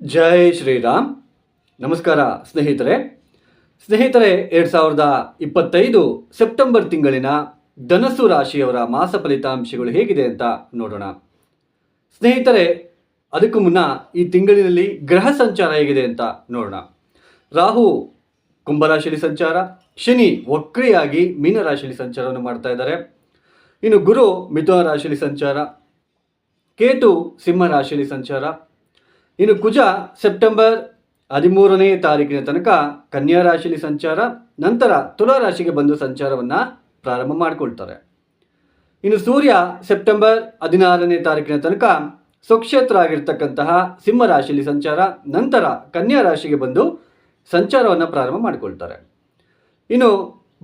ಜೈ ಶ್ರೀರಾಮ್. ನಮಸ್ಕಾರ ಸ್ನೇಹಿತರೆ. 2025 ಸೆಪ್ಟೆಂಬರ್ ತಿಂಗಳಿನ ಧನಸ್ಸು ರಾಶಿಯವರ ಮಾಸ ಫಲಿತಾಂಶಗಳು ಹೇಗಿದೆ ಅಂತ ನೋಡೋಣ. ಸ್ನೇಹಿತರೆ, ಅದಕ್ಕೂ ಮುನ್ನ ಈ ತಿಂಗಳಿನಲ್ಲಿ ಗ್ರಹ ಸಂಚಾರ ಹೇಗಿದೆ ಅಂತ ನೋಡೋಣ. ರಾಹು ಕುಂಭರಾಶಿಯಲ್ಲಿ ಸಂಚಾರ, ಶನಿ ವಕ್ರಿಯಾಗಿ ಮೀನರಾಶಿಯಲ್ಲಿ ಸಂಚಾರವನ್ನು ಮಾಡ್ತಾ ಇದ್ದಾರೆ. ಇನ್ನು ಗುರು ಮಿಥುನ ರಾಶಿಯಲ್ಲಿ ಸಂಚಾರ, ಕೇತು ಸಿಂಹ ರಾಶಿಯಲ್ಲಿ ಸಂಚಾರ. ಇನ್ನು ಕುಜ ಸೆಪ್ಟೆಂಬರ್ 13ನೇ ತಾರೀಕಿನ ತನಕ ಕನ್ಯಾ ರಾಶಿಯಲ್ಲಿ ಸಂಚಾರ, ನಂತರ ತುಲಾ ರಾಶಿಗೆ ಬಂದು ಸಂಚಾರವನ್ನು ಪ್ರಾರಂಭ ಮಾಡಿಕೊಳ್ತಾರೆ. ಇನ್ನು ಸೂರ್ಯ ಸೆಪ್ಟೆಂಬರ್ 16ನೇ ತಾರೀಕಿನ ತನಕ ಸ್ವಕ್ಷೇತ್ರ ಆಗಿರ್ತಕ್ಕಂತಹ ಸಿಂಹ ರಾಶಿಯಲ್ಲಿ ಸಂಚಾರ, ನಂತರ ಕನ್ಯಾ ರಾಶಿಗೆ ಬಂದು ಸಂಚಾರವನ್ನು ಪ್ರಾರಂಭ ಮಾಡಿಕೊಳ್ತಾರೆ. ಇನ್ನು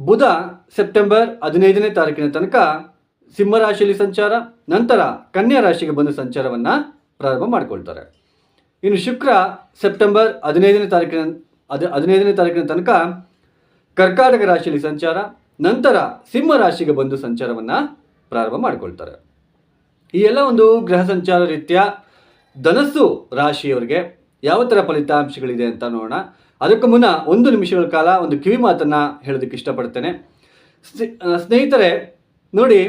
ಬುಧ ಸೆಪ್ಟೆಂಬರ್ 15ನೇ ತಾರೀಕಿನ ತನಕ ಸಿಂಹ ರಾಶಿಯಲ್ಲಿ ಸಂಚಾರ, ನಂತರ ಕನ್ಯಾ ರಾಶಿಗೆ ಬಂದು ಸಂಚಾರವನ್ನು ಪ್ರಾರಂಭ ಮಾಡಿಕೊಳ್ತಾರೆ. ಇನ್ನು ಶುಕ್ರ ಸೆಪ್ಟೆಂಬರ್ 15ನೇ ತಾರೀಕಿನ ತನಕ ಕರ್ಕಾಟಕ ರಾಶಿಯಲ್ಲಿ ಸಂಚಾರ, ನಂತರ ಸಿಂಹ ರಾಶಿಗೆ ಬಂದು ಸಂಚಾರವನ್ನು ಪ್ರಾರಂಭ ಮಾಡಿಕೊಳ್ತಾರೆ. ಈ ಎಲ್ಲ ಒಂದು ಗ್ರಹ ಸಂಚಾರ ರೀತ್ಯ ಧನಸ್ಸು ರಾಶಿಯವರಿಗೆ ಯಾವ ಥರ ಫಲಿತಾಂಶಗಳಿದೆ ಅಂತ ನೋಡೋಣ. ಅದಕ್ಕೂ ಮುನ್ನ 1 ನಿಮಿಷಗಳ ಕಾಲ ಒಂದು ಕಿವಿ ಮಾತನ್ನು ಹೇಳೋದಕ್ಕೆ ಇಷ್ಟಪಡ್ತೇನೆ. ಸ್ನೇಹಿತರೆ ನೋಡಿ,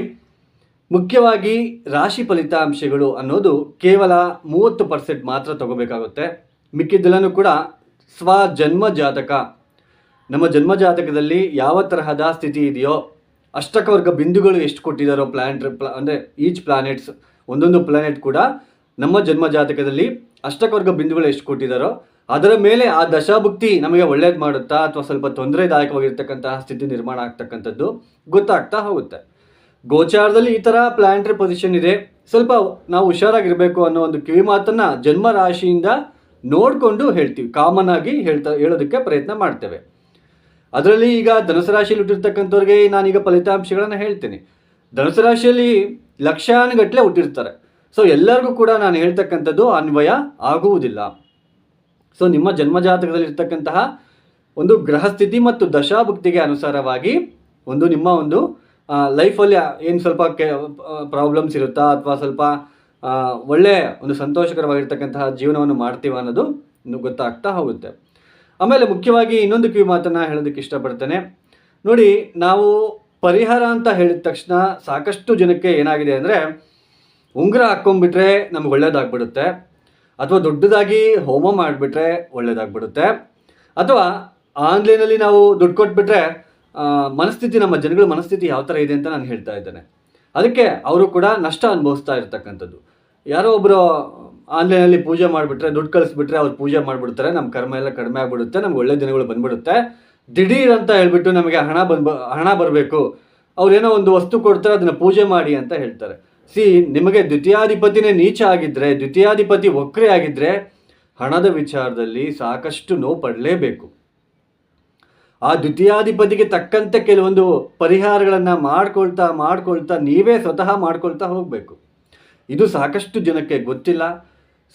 ಮುಖ್ಯವಾಗಿ ರಾಶಿ ಫಲಿತಾಂಶಗಳು ಅನ್ನೋದು ಕೇವಲ 30% ಮಾತ್ರ ತಗೋಬೇಕಾಗುತ್ತೆ. ಮಿಕ್ಕಿದ್ದೆಲ್ಲನೂ ಕೂಡ ಸ್ವಜನ್ಮ ಜಾತಕ, ನಮ್ಮ ಜನ್ಮ ಜಾತಕದಲ್ಲಿ ಯಾವ ತರಹದ ಸ್ಥಿತಿ ಇದೆಯೋ, ಅಷ್ಟಕವರ್ಗ ಬಿಂದುಗಳು ಎಷ್ಟು ಕೊಟ್ಟಿದ್ದಾರೋ ಅಂದರೆ ಈಚ್ ಪ್ಲಾನೆಟ್ಸ್, ಒಂದೊಂದು ಪ್ಲಾನೆಟ್ ಕೂಡ ನಮ್ಮ ಜನ್ಮ ಜಾತಕದಲ್ಲಿ ಅಷ್ಟಕವರ್ಗ ಬಿಂದುಗಳು ಎಷ್ಟು ಕೊಟ್ಟಿದ್ದಾರೋ ಅದರ ಮೇಲೆ ಆ ದಶಾಭುಕ್ತಿ ನಮಗೆ ಒಳ್ಳೇದು ಮಾಡುತ್ತಾ ಅಥವಾ ಸ್ವಲ್ಪ ತೊಂದರೆದಾಯಕವಾಗಿರ್ತಕ್ಕಂತಹ ಸ್ಥಿತಿ ನಿರ್ಮಾಣ ಆಗ್ತಕ್ಕಂಥದ್ದು ಗೊತ್ತಾಗ್ತಾ ಹೋಗುತ್ತೆ. ಗೋಚಾರದಲ್ಲಿ ಈ ಥರ ಪ್ಲಾನೆಟರಿ ಪೊಸಿಷನ್ ಇದೆ, ಸ್ವಲ್ಪ ನಾವು ಹುಷಾರಾಗಿರಬೇಕು ಅನ್ನೋ ಒಂದು ಕಿವಿ ಮಾತನ್ನು ಜನ್ಮ ರಾಶಿಯಿಂದ ನೋಡಿಕೊಂಡು ಹೇಳ್ತೀವಿ, ಕಾಮನ್ ಆಗಿ ಹೇಳೋದಕ್ಕೆ ಪ್ರಯತ್ನ ಮಾಡ್ತೇವೆ. ಅದರಲ್ಲಿ ಈಗ ಧನುಸು ರಾಶಿಯಲ್ಲಿ ಹುಟ್ಟಿರ್ತಕ್ಕಂಥವ್ರಿಗೆ ನಾನೀಗ ಫಲಿತಾಂಶಗಳನ್ನು ಹೇಳ್ತೀನಿ. ಧನುಸು ರಾಶಿಯಲ್ಲಿ ಲಕ್ಷಾನುಗಟ್ಟಲೆ ಹುಟ್ಟಿರ್ತಾರೆ. ಸೊ ಎಲ್ಲರಿಗೂ ಕೂಡ ನಾನು ಹೇಳ್ತಕ್ಕಂಥದ್ದು ಅನ್ವಯ ಆಗುವುದಿಲ್ಲ. ಸೊ ನಿಮ್ಮ ಜನ್ಮಜಾತಕದಲ್ಲಿ ಇರ್ತಕ್ಕಂತಹ ಒಂದು ಗ್ರಹಸ್ಥಿತಿ ಮತ್ತು ದಶಾಭುಕ್ತಿಗೆ ಅನುಸಾರವಾಗಿ ನಿಮ್ಮ ಒಂದು ಲೈಫಲ್ಲಿ ಏನು ಸ್ವಲ್ಪ ಪ್ರಾಬ್ಲಮ್ಸ್ ಇರುತ್ತಾ ಅಥವಾ ಸ್ವಲ್ಪ ಒಳ್ಳೆಯ ಒಂದು ಸಂತೋಷಕರವಾಗಿರ್ತಕ್ಕಂತಹ ಜೀವನವನ್ನು ಮಾಡ್ತೀವ ಅನ್ನೋದು ಗೊತ್ತಾಗ್ತಾ ಹೋಗುತ್ತೆ. ಆಮೇಲೆ ಮುಖ್ಯವಾಗಿ ಇನ್ನೊಂದು ಕಿವಿ ಮಾತನ್ನು ಹೇಳೋದಕ್ಕೆ ಇಷ್ಟಪಡ್ತೇನೆ. ನೋಡಿ, ನಾವು ಪರಿಹಾರ ಅಂತ ಹೇಳಿದ ತಕ್ಷಣ ಸಾಕಷ್ಟು ಜನಕ್ಕೆ ಏನಾಗಿದೆ ಅಂದರೆ, ಉಂಗುರ ಹಾಕ್ಕೊಂಡ್ಬಿಟ್ರೆ ನಮ್ಗೆ ಒಳ್ಳೇದಾಗ್ಬಿಡುತ್ತೆ, ಅಥವಾ ದೊಡ್ಡದಾಗಿ ಹೋಮ ಮಾಡಿಬಿಟ್ರೆ ಒಳ್ಳೇದಾಗ್ಬಿಡುತ್ತೆ, ಅಥವಾ ಆನ್ಲೈನಲ್ಲಿ ನಾವು ದುಡ್ಡು ಕೊಟ್ಬಿಟ್ರೆ ಮನಸ್ಥಿತಿ, ನಮ್ಮ ಜನಗಳ ಮನಸ್ಥಿತಿ ಯಾವ ಥರ ಇದೆ ಅಂತ ನಾನು ಹೇಳ್ತಾ ಇದ್ದೇನೆ. ಅದಕ್ಕೆ ಅವರು ಕೂಡ ನಷ್ಟ ಅನುಭವಿಸ್ತಾ ಇರ್ತಕ್ಕಂಥದ್ದು. ಯಾರೋ ಒಬ್ಬರು ಆನ್ಲೈನಲ್ಲಿ ಪೂಜೆ ಮಾಡಿಬಿಟ್ರೆ, ದುಡ್ಡು ಕಳಿಸ್ಬಿಟ್ರೆ ಅವ್ರು ಪೂಜೆ ಮಾಡಿಬಿಡ್ತಾರೆ, ನಮ್ಮ ಕರ್ಮ ಎಲ್ಲ ಕಡಿಮೆ ಆಗಿಬಿಡುತ್ತೆ, ನಮ್ಗೆ ಒಳ್ಳೆ ದಿನಗಳು ಬಂದ್ಬಿಡುತ್ತೆ. ದಿಢೀರ್ ಅಂತ ಹೇಳ್ಬಿಟ್ಟು ನಮಗೆ ಹಣ ಬರಬೇಕು, ಅವ್ರೇನೋ ಒಂದು ವಸ್ತು ಕೊಡ್ತಾರೆ, ಅದನ್ನು ಪೂಜೆ ಮಾಡಿ ಅಂತ ಹೇಳ್ತಾರೆ. ನಿಮಗೆ ದ್ವಿತೀಯಾಧಿಪತಿನೇ ನೀಚ ಆಗಿದ್ದರೆ, ದ್ವಿತೀಯಾಧಿಪತಿ ವಕ್ರಿ ಆಗಿದ್ದರೆ ಹಣದ ವಿಚಾರದಲ್ಲಿ ಸಾಕಷ್ಟು ನೋವು ಪಡಲೇಬೇಕು. ಆ ದ್ವಿತೀಯಾಧಿಪತಿಗೆ ತಕ್ಕಂತೆ ಕೆಲವೊಂದು ಪರಿಹಾರಗಳನ್ನು ಮಾಡ್ಕೊಳ್ತಾ ನೀವೇ ಸ್ವತಃ ಮಾಡ್ಕೊಳ್ತಾ ಹೋಗಬೇಕು. ಇದು ಸಾಕಷ್ಟು ಜನಕ್ಕೆ ಗೊತ್ತಿಲ್ಲ.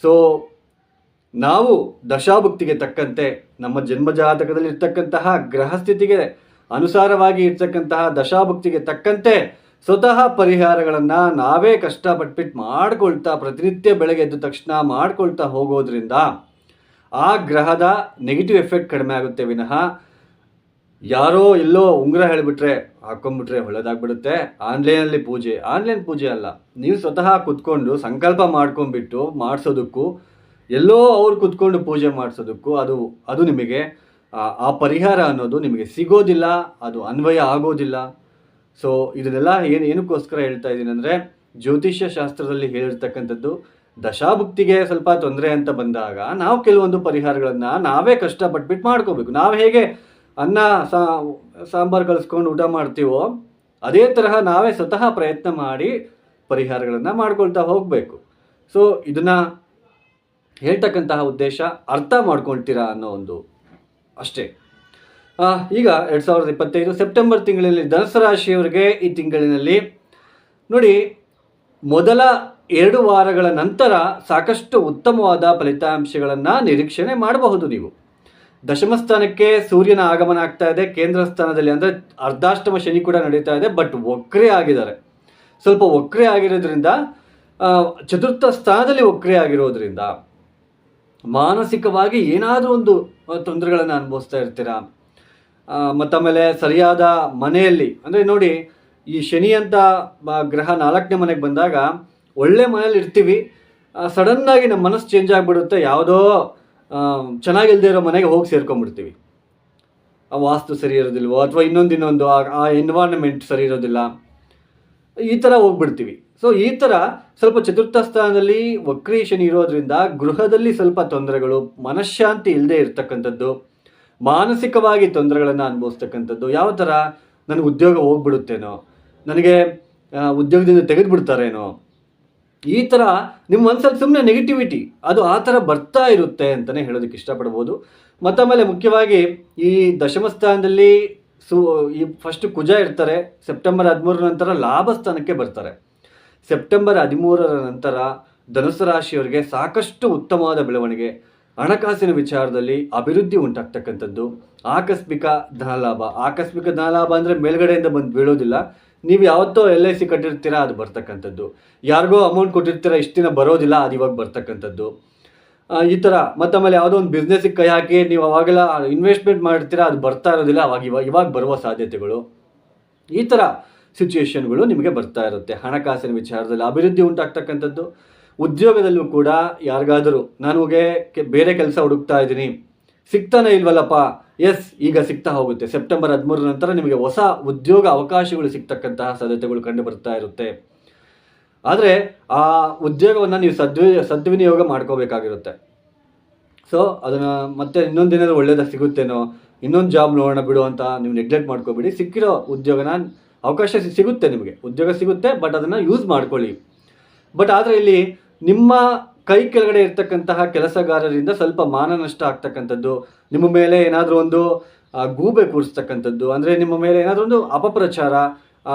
ಸೊ ನಾವು ದಶಾಭುಕ್ತಿಗೆ ತಕ್ಕಂತೆ, ನಮ್ಮ ಜನ್ಮಜಾತಕದಲ್ಲಿ ಇರ್ತಕ್ಕಂತಹ ಗ್ರಹಸ್ಥಿತಿಗೆ ಅನುಸಾರವಾಗಿ ಇರ್ತಕ್ಕಂತಹ ದಶಾಭುಕ್ತಿಗೆ ತಕ್ಕಂತೆ ಸ್ವತಃ ಪರಿಹಾರಗಳನ್ನು ನಾವೇ ಕಷ್ಟಪಟ್ಬಿಟ್ಟು ಮಾಡ್ಕೊಳ್ತಾ, ಪ್ರತಿನಿತ್ಯ ಬೆಳಗ್ಗೆ ಎದ್ದ ತಕ್ಷಣ ಮಾಡ್ಕೊಳ್ತಾ ಹೋಗೋದ್ರಿಂದ ಆ ಗ್ರಹದ ನೆಗೆಟಿವ್ ಎಫೆಕ್ಟ್ ಕಡಿಮೆ ಆಗುತ್ತೆ ವಿನಃ ಯಾರೋ ಎಲ್ಲೋ ಉಂಗುರ ಹೇಳಿಬಿಟ್ರೆ ಹಾಕ್ಕೊಂಡ್ಬಿಟ್ರೆ ಒಳ್ಳೇದಾಗ್ಬಿಡುತ್ತೆ. ಆನ್ಲೈನ್ ಪೂಜೆ ಅಲ್ಲ, ನೀವು ಸ್ವತಃ ಕುತ್ಕೊಂಡು ಸಂಕಲ್ಪ ಮಾಡ್ಕೊಂಡ್ಬಿಟ್ಟು ಮಾಡಿಸೋದಕ್ಕೂ, ಎಲ್ಲೋ ಅವ್ರು ಕುತ್ಕೊಂಡು ಪೂಜೆ ಮಾಡಿಸೋದಕ್ಕೂ ಅದು ನಿಮಗೆ ಆ ಪರಿಹಾರ ಅನ್ನೋದು ನಿಮಗೆ ಸಿಗೋದಿಲ್ಲ, ಅದು ಅನ್ವಯ ಆಗೋದಿಲ್ಲ. ಸೊ ಇದನ್ನೆಲ್ಲ ಏನಕ್ಕೋಸ್ಕರ ಹೇಳ್ತಾ ಇದ್ದೀನಿ ಅಂದರೆ, ಜ್ಯೋತಿಷ್ಯ ಶಾಸ್ತ್ರದಲ್ಲಿ ಹೇಳಿರ್ತಕ್ಕಂಥದ್ದು, ದಶಾಭುಕ್ತಿಗೆ ಸ್ವಲ್ಪ ತೊಂದರೆ ಅಂತ ಬಂದಾಗ ನಾವು ಕೆಲವೊಂದು ಪರಿಹಾರಗಳನ್ನು ನಾವೇ ಕಷ್ಟಪಟ್ಬಿಟ್ಟು ಮಾಡ್ಕೋಬೇಕು. ನಾವು ಹೇಗೆ ಅನ್ನ ಸಾಂಬಾರು ಕಲಿಸ್ಕೊಂಡು ಊಟ ಮಾಡ್ತೀವೋ ಅದೇ ತರಹ ನಾವೇ ಸ್ವತಃ ಪ್ರಯತ್ನ ಮಾಡಿ ಪರಿಹಾರಗಳನ್ನು ಮಾಡ್ಕೊಳ್ತಾ ಹೋಗಬೇಕು. ಸೊ ಇದನ್ನು ಹೇಳ್ತಕ್ಕಂತಹ ಉದ್ದೇಶ ಅರ್ಥ ಮಾಡ್ಕೊಳ್ತೀರಾ ಅನ್ನೋ ಒಂದು ಅಷ್ಟೇ. ಈಗ 2025 ಸೆಪ್ಟೆಂಬರ್ ತಿಂಗಳಿನಲ್ಲಿ ಧನುಸು ರಾಶಿಯವರಿಗೆ ಈ ತಿಂಗಳಿನಲ್ಲಿ ನೋಡಿ, ಮೊದಲ 2 ವಾರಗಳ ನಂತರ ಸಾಕಷ್ಟು ಉತ್ತಮವಾದ ಫಲಿತಾಂಶಗಳನ್ನು ನಿರೀಕ್ಷಣೆ ಮಾಡಬಹುದು. ನೀವು ದಶಮ ಸ್ಥಾನಕ್ಕೆ ಸೂರ್ಯನ ಆಗಮನ ಆಗ್ತಾ ಇದೆ, ಕೇಂದ್ರ ಸ್ಥಾನದಲ್ಲಿ ಅಂದರೆ ಅರ್ಧಾಷ್ಟಮ ಶನಿ ಕೂಡ ನಡೀತಾ ಇದೆ, ಬಟ್ ವಕ್ರಿ ಆಗಿದ್ದಾರೆ. ಸ್ವಲ್ಪ ವಕ್ರಿ ಆಗಿರೋದ್ರಿಂದ ಚತುರ್ಥ ಸ್ಥಾನದಲ್ಲಿ ವಕ್ರಿ ಆಗಿರೋದ್ರಿಂದ ಮಾನಸಿಕವಾಗಿ ಏನಾದರೂ ಒಂದು ತೊಂದರೆಗಳನ್ನು ಅನುಭವಿಸ್ತಾ ಇರ್ತೀರಾ. ಮತ್ತು ಆಮೇಲೆ ಸರಿಯಾದ ಮನೆಯಲ್ಲಿ ಅಂದರೆ ನೋಡಿ, ಈ ಶನಿ ಅಂತ ಗ್ರಹ 4ನೇ ಮನೆಗೆ ಬಂದಾಗ ಒಳ್ಳೆ ಮನೇಲಿ ಇರ್ತೀವಿ, ಸಡನ್ನಾಗಿ ನಮ್ಮ ಮನಸ್ಸು ಚೇಂಜ್ ಆಗಿಬಿಡುತ್ತೆ, ಯಾವುದೋ ಚೆನ್ನಾಗಿಲ್ಲದೆ ಇರೋ ಮನೆಗೆ ಹೋಗಿ ಸೇರ್ಕೊಂಡ್ಬಿಡ್ತೀವಿ. ಆ ವಾಸ್ತು ಸರಿ ಇರೋದಿಲ್ವೋ ಅಥವಾ ಇನ್ನೊಂದು ಆ ಎನ್ವೈರನ್ಮೆಂಟ್ ಸರಿ ಇರೋದಿಲ್ಲ, ಈ ಥರ ಹೋಗ್ಬಿಡ್ತೀವಿ. ಸೊ ಈ ಥರ ಸ್ವಲ್ಪ ಚತುರ್ಥ ಸ್ಥಾನದಲ್ಲಿ ವಕ್ರಿ ಶನಿ ಇರೋದ್ರಿಂದ ಗೃಹದಲ್ಲಿ ಸ್ವಲ್ಪ ತೊಂದರೆಗಳು, ಮನಃಶಾಂತಿ ಇಲ್ಲದೆ ಇರ್ತಕ್ಕಂಥದ್ದು, ಮಾನಸಿಕವಾಗಿ ತೊಂದರೆಗಳನ್ನು ಅನುಭವಿಸ್ತಕ್ಕಂಥದ್ದು. ಯಾವ ಥರ, ನನಗೆ ಉದ್ಯೋಗ ಹೋಗ್ಬಿಡುತ್ತೇನೋ, ನನಗೆ ಉದ್ಯೋಗದಿಂದ ತೆಗೆದುಬಿಡ್ತಾರೇನೋ, ಈ ಥರ ನಿಮ್ಮ ಮನಸ್ಸಲ್ಲಿ ಸುಮ್ಮನೆ ನೆಗೆಟಿವಿಟಿ ಅದು ಆ ಥರ ಬರ್ತಾ ಇರುತ್ತೆ ಅಂತಲೇ ಹೇಳೋದಕ್ಕೆ ಇಷ್ಟಪಡ್ಬೋದು. ಮತ್ತು ಆಮೇಲೆ ಮುಖ್ಯವಾಗಿ ಈ ದಶಮ ಸ್ಥಾನದಲ್ಲಿ ಈ ಫಸ್ಟ್ ಕುಜ ಇರ್ತಾರೆ. ಸೆಪ್ಟೆಂಬರ್ 13 ನಂತರ ಲಾಭ ಸ್ಥಾನಕ್ಕೆ ಬರ್ತಾರೆ. ಸೆಪ್ಟೆಂಬರ್ 13 ನಂತರ ಧನುಸ್ಸು ರಾಶಿಯವರಿಗೆ ಸಾಕಷ್ಟು ಉತ್ತಮವಾದ ಬೆಳವಣಿಗೆ, ಹಣಕಾಸಿನ ವಿಚಾರದಲ್ಲಿ ಅಭಿವೃದ್ಧಿ ಉಂಟಾಗ್ತಕ್ಕಂಥದ್ದು, ಆಕಸ್ಮಿಕ ಧನಲಾಭ. ಆಕಸ್ಮಿಕ ಧನಲಾಭ ಅಂದರೆ ಮೇಲ್ಗಡೆಯಿಂದ ಬಂದು ಬೀಳೋದಿಲ್ಲ, ನೀವು ಯಾವತ್ತೋ LIC ಕಟ್ಟಿರ್ತೀರಾ ಅದು ಬರ್ತಕ್ಕಂಥದ್ದು, ಯಾರಿಗೋ ಅಮೌಂಟ್ ಕೊಟ್ಟಿರ್ತೀರಾ ಇಷ್ಟು ದಿನ ಬರೋದಿಲ್ಲ, ಅದು ಇವಾಗ ಬರ್ತಕ್ಕಂಥದ್ದು, ಈ ಥರ. ಮತ್ತು ಆಮೇಲೆ ಯಾವುದೋ ಒಂದು ಬಿಸ್ನೆಸ್ಸಿಗೆ ಕೈ ಹಾಕಿ ನೀವು ಅವಾಗೆಲ್ಲ ಇನ್ವೆಸ್ಟ್ಮೆಂಟ್ ಮಾಡ್ತೀರಾ, ಅದು ಬರ್ತಾ ಇರೋದಿಲ್ಲ, ಇವಾಗ ಬರುವ ಸಾಧ್ಯತೆಗಳು, ಈ ಥರ ಸಿಚುಯೇಷನ್ಗಳು ನಿಮಗೆ ಬರ್ತಾ ಇರುತ್ತೆ. ಹಣಕಾಸಿನ ವಿಚಾರದಲ್ಲಿ ಅಭಿವೃದ್ಧಿ ಉಂಟಾಗ್ತಕ್ಕಂಥದ್ದು. ಉದ್ಯೋಗದಲ್ಲೂ ಕೂಡ ಯಾರಿಗಾದರೂ ನನಗೆ ಬೇರೆ ಕೆಲಸ ಹುಡುಕ್ತಾ ಇದ್ದೀನಿ, ಸಿಗ್ತಾನೆ ಇಲ್ವಲ್ಲಪ್ಪ, ಎಸ್ ಈಗ ಸಿಗ್ತಾ ಹೋಗುತ್ತೆ. ಸೆಪ್ಟೆಂಬರ್ 13 ನಂತರ ನಿಮಗೆ ಹೊಸ ಉದ್ಯೋಗ ಅವಕಾಶಗಳು ಸಿಗ್ತಕ್ಕಂತಹ ಸಾಧ್ಯತೆಗಳು ಕಂಡು ಬರ್ತಾ ಇರುತ್ತೆ. ಆದರೆ ಆ ಉದ್ಯೋಗವನ್ನು ನೀವು ಸದ್ವಿನಿಯೋಗ ಮಾಡ್ಕೋಬೇಕಾಗಿರುತ್ತೆ. ಸೊ ಅದನ್ನು ಮತ್ತೆ ಇನ್ನೊಂದೇನಾದರೂ ಒಳ್ಳೇದಾಗ ಸಿಗುತ್ತೇನೋ, ಇನ್ನೊಂದು ಜಾಬ್ ನೋಡೋಣ ಬಿಡು ಅಂತ ನೀವು ನೆಗ್ಲೆಕ್ಟ್ ಮಾಡ್ಕೋಬೇಡಿ. ಸಿಕ್ಕಿರೋ ಉದ್ಯೋಗನ ಅವಕಾಶ ಸಿಗುತ್ತೆ, ನಿಮಗೆ ಉದ್ಯೋಗ ಸಿಗುತ್ತೆ, ಬಟ್ ಅದನ್ನು ಯೂಸ್ ಮಾಡ್ಕೊಳ್ಳಿ. ಬಟ್ ಆದರೆ ಇಲ್ಲಿ ನಿಮ್ಮ ಕೈ ಕೆಳಗಡೆ ಇರ್ತಕ್ಕಂತಹ ಕೆಲಸಗಾರರಿಂದ ಸ್ವಲ್ಪ ಮಾನನಷ್ಟ ಆಗ್ತಕ್ಕಂಥದ್ದು, ನಿಮ್ಮ ಮೇಲೆ ಏನಾದರೂ ಒಂದು ಗೂಬೆ ಕೂರಿಸ್ತಕ್ಕಂಥದ್ದು, ಅಂದರೆ ನಿಮ್ಮ ಮೇಲೆ ಏನಾದರೂ ಒಂದು ಅಪಪ್ರಚಾರ,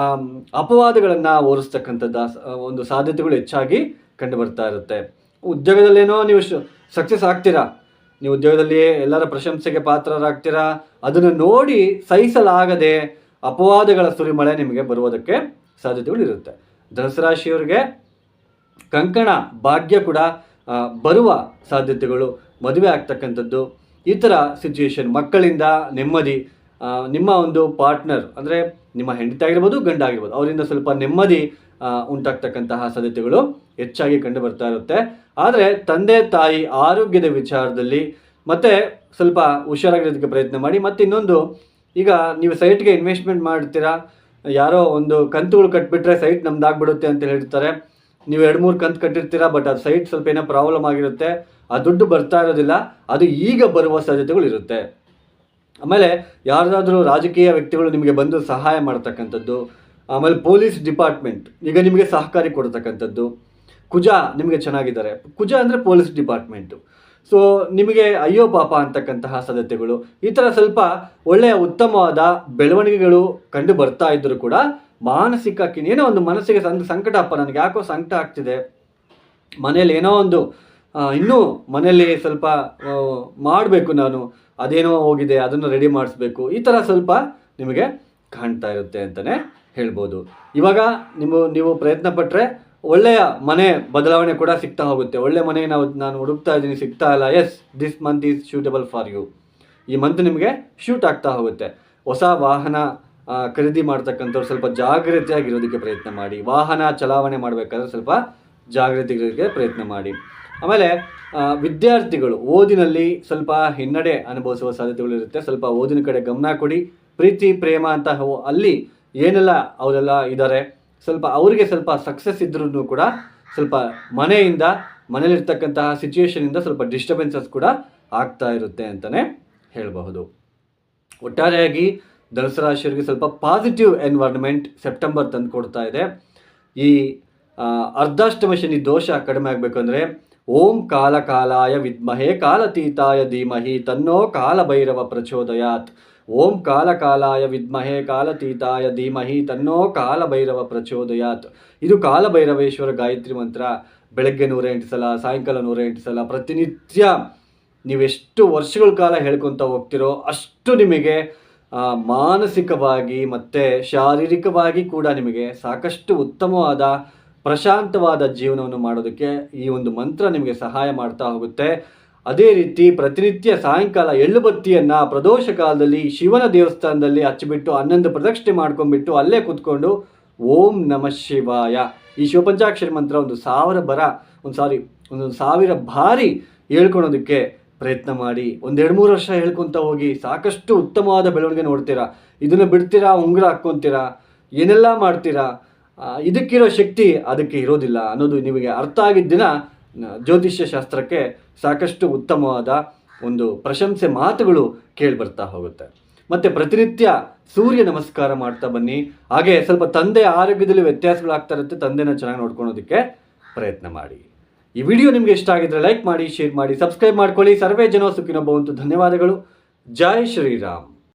ಅಪವಾದಗಳನ್ನು ಹೊರಿಸ್ತಕ್ಕಂಥದ್ದು ಒಂದು ಸಾಧ್ಯತೆಗಳು ಹೆಚ್ಚಾಗಿ ಕಂಡು ಬರ್ತಾ ಇರುತ್ತೆ. ಉದ್ಯೋಗದಲ್ಲೇನೋ ನೀವು ಸಕ್ಸಸ್ ಆಗ್ತೀರಾ, ನೀವು ಉದ್ಯೋಗದಲ್ಲಿ ಎಲ್ಲರ ಪ್ರಶಂಸೆಗೆ ಪಾತ್ರರಾಗ್ತೀರಾ, ಅದನ್ನು ನೋಡಿ ಸಹಿಸಲಾಗದೆ ಅಪವಾದಗಳ ಸುರಿಮಳೆ ನಿಮಗೆ ಬರುವುದಕ್ಕೆ ಸಾಧ್ಯತೆಗಳು ಇರುತ್ತೆ. ಧನುಸು ರಾಶಿಯವರಿಗೆ ಕಂಕಣ ಭಾಗ್ಯ ಕೂಡ ಬರುವ ಸಾಧ್ಯತೆಗಳು, ಮದುವೆ ಆಗ್ತಕ್ಕಂಥದ್ದು, ಈ ಥರ ಸಿಚುಯೇಷನ್, ಮಕ್ಕಳಿಂದ ನೆಮ್ಮದಿ, ನಿಮ್ಮ ಒಂದು ಪಾರ್ಟ್ನರ್ ಅಂದರೆ ನಿಮ್ಮ ಹೆಂಡತಿ ಆಗಿರ್ಬೋದು, ಗಂಡ ಆಗಿರ್ಬೋದು, ಅವರಿಂದ ಸ್ವಲ್ಪ ನೆಮ್ಮದಿ ಉಂಟಾಗ್ತಕ್ಕಂತಹ ಸಾಧ್ಯತೆಗಳು ಹೆಚ್ಚಾಗಿ ಕಂಡು ಬರ್ತಾ ಇರುತ್ತೆ. ಆದರೆ ತಂದೆ ತಾಯಿ ಆರೋಗ್ಯದ ವಿಚಾರದಲ್ಲಿ ಮತ್ತೆ ಸ್ವಲ್ಪ ಹುಷಾರಾಗಿರೋದಕ್ಕೆ ಪ್ರಯತ್ನ ಮಾಡಿ. ಮತ್ತು ಇನ್ನೊಂದು, ಈಗ ನೀವು ಸೈಟ್ಗೆ ಇನ್ವೆಸ್ಟ್ಮೆಂಟ್ ಮಾಡ್ತೀರಾ, ಯಾರೋ ಒಂದು ಕಂತುಗಳು ಕಟ್ಬಿಟ್ರೆ ಸೈಟ್ ನಮ್ದಾಗ್ಬಿಡುತ್ತೆ ಅಂತ ಹೇಳ್ತಾರೆ. ನೀವು 2-3 ಕಂತು ಕಟ್ಟಿರ್ತೀರಾ, ಬಟ್ ಅದು ಸೈಟ್ ಸ್ವಲ್ಪ ಏನೋ ಪ್ರಾಬ್ಲಮ್ ಆಗಿರುತ್ತೆ, ಆ ದುಡ್ಡು ಬರ್ತಾ ಇರೋದಿಲ್ಲ, ಅದು ಈಗ ಬರುವ ಸಾಧ್ಯತೆಗಳು ಇರುತ್ತೆ. ಆಮೇಲೆ ಯಾರಾದರೂ ರಾಜಕೀಯ ವ್ಯಕ್ತಿಗಳು ನಿಮಗೆ ಬಂದು ಸಹಾಯ ಮಾಡ್ತಕ್ಕಂಥದ್ದು, ಆಮೇಲೆ ಪೊಲೀಸ್ ಡಿಪಾರ್ಟ್ಮೆಂಟ್ ಈಗ ನಿಮಗೆ ಸಹಕಾರಿ ಕೊಡ್ತಕ್ಕಂಥದ್ದು, ಕುಜ ನಿಮಗೆ ಚೆನ್ನಾಗಿದ್ದಾರೆ, ಕುಜ ಅಂದರೆ ಪೊಲೀಸ್ ಡಿಪಾರ್ಟ್ಮೆಂಟು, ಸೊ ನಿಮಗೆ ಅಯ್ಯೋ ಪಾಪ ಅಂತಕ್ಕಂತಹ ಸಾಧ್ಯತೆಗಳು, ಈ ಥರ ಸ್ವಲ್ಪ ಒಳ್ಳೆಯ ಉತ್ತಮವಾದ ಬೆಳವಣಿಗೆಗಳು ಕಂಡು ಬರ್ತಾ ಇದ್ದರೂ ಕೂಡ ಮಾನಸಿಕ ಏನೋ ಒಂದು ಮನಸ್ಸಿಗೆ ಸಂಕಟ, ಅಪ್ಪ ನನಗೆ ಯಾಕೋ ಸಂಕಟ ಆಗ್ತಿದೆ, ಮನೇಲಿ ಏನೋ ಒಂದು ಇನ್ನೂ ಮನೆಯಲ್ಲಿ ಸ್ವಲ್ಪ ಮಾಡಬೇಕು, ನಾನು ಅದೇನೋ ಹೋಗಿದೆ ಅದನ್ನು ರೆಡಿ ಮಾಡಿಸ್ಬೇಕು, ಈ ಥರ ಸ್ವಲ್ಪ ನಿಮಗೆ ಕಾಣ್ತಾ ಇರುತ್ತೆ ಅಂತಲೇ ಹೇಳ್ಬೋದು. ಇವಾಗ ನೀವು ಪ್ರಯತ್ನ ಪಟ್ಟರೆ ಒಳ್ಳೆಯ ಮನೆ ಬದಲಾವಣೆ ಕೂಡ ಸಿಗ್ತಾ ಹೋಗುತ್ತೆ. ಒಳ್ಳೆ ಮನೆ ನಾನು ಹುಡುಕ್ತಾ ಇದ್ದೀನಿ, ಸಿಗ್ತಾ ಇಲ್ಲ, yes this month is suitable for you, ಈ ಮಂತ್ ನಿಮಗೆ ಶೂಟ್ ಆಗ್ತಾ ಹೋಗುತ್ತೆ. ಹೊಸ ವಾಹನ ಖರೀದಿ ಮಾಡ್ತಕ್ಕಂಥವ್ರು ಸ್ವಲ್ಪ ಜಾಗೃತಿಯಾಗಿರೋದಕ್ಕೆ ಪ್ರಯತ್ನ ಮಾಡಿ. ವಾಹನ ಚಲಾವಣೆ ಮಾಡಬೇಕಾದ್ರೆ ಸ್ವಲ್ಪ ಜಾಗೃತಿಗೆ ಪ್ರಯತ್ನ ಮಾಡಿ. ಆಮೇಲೆ ವಿದ್ಯಾರ್ಥಿಗಳು ಓದಿನಲ್ಲಿ ಸ್ವಲ್ಪ ಹಿನ್ನಡೆ ಅನುಭವಿಸುವ ಸಾಧ್ಯತೆಗಳಿರುತ್ತೆ. ಸ್ವಲ್ಪ ಓದಿನ ಕಡೆ ಗಮನ ಕೊಡಿ. ಪ್ರೀತಿ ಪ್ರೇಮ ಅಂತ ಅಲ್ಲಿ ಏನೆಲ್ಲ ಅವರೆಲ್ಲ ಇದ್ದಾರೆ, ಸ್ವಲ್ಪ ಅವರಿಗೆ ಸ್ವಲ್ಪ ಸಕ್ಸಸ್ ಇದ್ರೂ ಕೂಡ ಸ್ವಲ್ಪ ಮನೇಲಿರ್ತಕ್ಕಂತಹ ಸಿಚುಯೇಷನಿಂದ ಸ್ವಲ್ಪ ಡಿಸ್ಟರ್ಬೆನ್ಸಸ್ ಕೂಡ ಆಗ್ತಾ ಇರುತ್ತೆ ಅಂತಲೇ ಹೇಳಬಹುದು. ಒಟ್ಟಾರೆಯಾಗಿ ಧನುಸು ರಾಶಿಯವರಿಗೆ ಸ್ವಲ್ಪ ಪಾಸಿಟಿವ್ ಎನ್ವೈರ್ನ್ಮೆಂಟ್ ಸೆಪ್ಟೆಂಬರ್ ತಂದು ಕೊಡ್ತಾ ಇದೆ. ಈ ಅರ್ಧಾಷ್ಟಮ ಶನಿ ದೋಷ ಕಡಿಮೆ ಆಗಬೇಕಂದ್ರೆ ಓಂ ಕಾಲಕಾಲಾಯ ವಿದ್ಮಹೇ ಕಾಲತೀತಾಯ ಧೀಮಹಿ ತನ್ನೋ ಕಾಲಭೈರವ ಪ್ರಚೋದಯಾತ್. ಓಂ ಕಾಲಕಾಲಾಯ ವಿದ್ಮಹೇ ಕಾಲತೀತಾಯ ಧೀಮಹಿ ತನ್ನೋ ಕಾಲಭೈರವ ಪ್ರಚೋದಯಾತ್. ಇದು ಕಾಲಭೈರವೇಶ್ವರ ಗಾಯತ್ರಿ ಮಂತ್ರ. ಬೆಳಗ್ಗೆ 108 ಸಲ, ಸಾಯಂಕಾಲ 108 ಸಲ, ಪ್ರತಿನಿತ್ಯ ನೀವೆಷ್ಟು ವರ್ಷಗಳ ಕಾಲ ಹೇಳ್ಕೊತ ಹೋಗ್ತಿರೋ ಅಷ್ಟು ನಿಮಗೆ ಮಾನಸಿಕವಾಗಿ ಮತ್ತು ಶಾರೀರಿಕವಾಗಿ ಕೂಡ ನಿಮಗೆ ಸಾಕಷ್ಟು ಉತ್ತಮವಾದ ಪ್ರಶಾಂತವಾದ ಜೀವನವನ್ನು ಮಾಡೋದಕ್ಕೆ ಈ ಒಂದು ಮಂತ್ರ ನಿಮಗೆ ಸಹಾಯ ಮಾಡ್ತಾ ಹೋಗುತ್ತೆ. ಅದೇ ರೀತಿ ಪ್ರತಿನಿತ್ಯ ಸಾಯಂಕಾಲ ಎಳ್ಳು ಬತ್ತಿಯನ್ನು ಪ್ರದೋಷ ಕಾಲದಲ್ಲಿ ಶಿವನ ದೇವಸ್ಥಾನದಲ್ಲಿ ಹಚ್ಚಿಬಿಟ್ಟು 11 ಪ್ರದಕ್ಷಿಣೆ ಮಾಡ್ಕೊಂಡ್ಬಿಟ್ಟು ಅಲ್ಲೇ ಕೂತ್ಕೊಂಡು ಓಂ ನಮಃ ಶಿವಾಯ ಈ ಶಿವಪಂಚಾಕ್ಷರಿ ಮಂತ್ರ ಒಂದು 1000 ಬಾರಿ ಹೇಳ್ಕೊಳೋದಕ್ಕೆ ಪ್ರಯತ್ನ ಮಾಡಿ. 2-3 ವರ್ಷ ಹೇಳ್ಕೊತ ಹೋಗಿ ಸಾಕಷ್ಟು ಉತ್ತಮವಾದ ಬೆಳವಣಿಗೆ ನೋಡ್ತೀರಾ. ಇದನ್ನು ಬಿಡ್ತೀರಾ, ಉಂಗುರ ಹಾಕ್ಕೊತೀರಾ, ಏನೆಲ್ಲ ಮಾಡ್ತೀರಾ, ಇದಕ್ಕಿರೋ ಶಕ್ತಿ ಅದಕ್ಕೆ ಇರೋದಿಲ್ಲ ಅನ್ನೋದು ನಿಮಗೆ ಅರ್ಥ ಆಗಿದ್ದ ದಿನ ಜ್ಯೋತಿಷ್ಯ ಶಾಸ್ತ್ರಕ್ಕೆ ಸಾಕಷ್ಟು ಉತ್ತಮವಾದ ಒಂದು ಪ್ರಶಂಸೆ ಮಾತುಗಳು ಕೇಳಿಬರ್ತಾ ಹೋಗುತ್ತೆ. ಮತ್ತು ಪ್ರತಿನಿತ್ಯ ಸೂರ್ಯ ನಮಸ್ಕಾರ ಮಾಡ್ತಾ ಬನ್ನಿ. ಹಾಗೆ ಸ್ವಲ್ಪ ತಂದೆ ಆರೋಗ್ಯದಲ್ಲಿ ವ್ಯತ್ಯಾಸಗಳಾಗ್ತಾ ಇರುತ್ತೆ, ತಂದೆನ ಚೆನ್ನಾಗಿ ನೋಡ್ಕೊಳೋದಕ್ಕೆ ಪ್ರಯತ್ನ ಮಾಡಿ. ಈ ವಿಡಿಯೋ ನಿಮಗೆ ಇಷ್ಟ ಆಗಿದ್ರೆ ಲೈಕ್ ಮಾಡಿ, ಶೇರ್ ಮಾಡಿ, ಸಬ್ಸ್ಕ್ರೈಬ್ ಮಾಡ್ಕೊಳ್ಳಿ. ಸರ್ವೇ ಜನೋ ಸುಖಿನೋ ಭವಂತು. ಧನ್ಯವಾದಗಳು. ಜೈ ಶ್ರೀರಾಮ್.